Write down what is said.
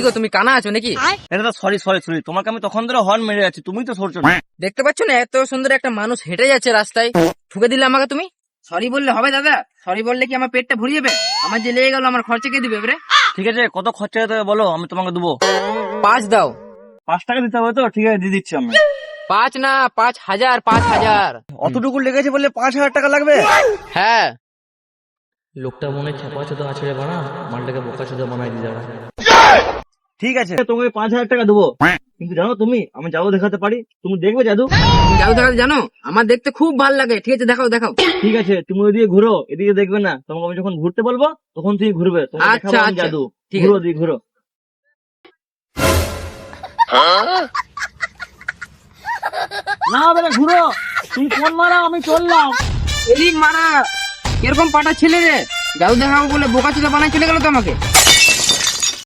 গো, তুমি কানা আছো নাকি? এটা সরি সরি সরি, তোমাকে আমি তখন ধরে হর্ন মেরে যাচ্ছি, তুমি তো সরছো না। দেখতে পাচ্ছ না এত সুন্দর একটা মানুষ হেঁটে যাচ্ছে রাস্তায়, ঠুকে দিলে আমাকে তুমি? সরি বললে হবে দাদা? সরি বললে কি আমার পেটটা ভরিয়ে যাবে? আমার যে লেগে গেল আমার খরচা কে দিবে রে? ঠিক আছে, কত খরচা হতে হবে বলো, আমি তোমাকে দেবো। 5 দাও। 5 টাকা দিতে হবে তো? ঠিক আছে, দিয়ে দিচ্ছি আমি। 5 না, 5,000, 5,000। অতটুকু লেগেছে বললে 5,000 টাকা লাগবে? হ্যাঁ। লোকটা মনে ছাপা চোদা আছে রে বানা, মালটাকে বোকা চোদা বানাই দিয়ে যাবে। ঠিক আছে, তোমাকে 5,000 টাকা দেবো, কিন্তু জানো তুমি, আমি জাদু দেখাতে পারি, তুমি দেখবে জাদু? তুমি জাদু দেখাতে জানো? আমার দেখতে খুব ভালো লাগে। ঠিক আছে, দেখাও দেখাও। ঠিক আছে, তুমি ওইদিকে ঘুরো, এদিকে দেখবে না। তোমাকে আমি যখন ঘুরতে বলবো তখন তুমি ঘুরবে, তোমাকে আচ্ছা, দেখাবো আমি আচ্ছা, জাদু। ঠিক ঘুরো, আছে। দিকে ঘুরো। না দাদা, ঘুরো, তুমি ফোন মারা, আমি চললাম। এদিক মারা, কিরকম পাটা ছেলে রে! জাদু দেখাবো বলে বোকা চোদা বানাই চলে গেল তো আমাকে।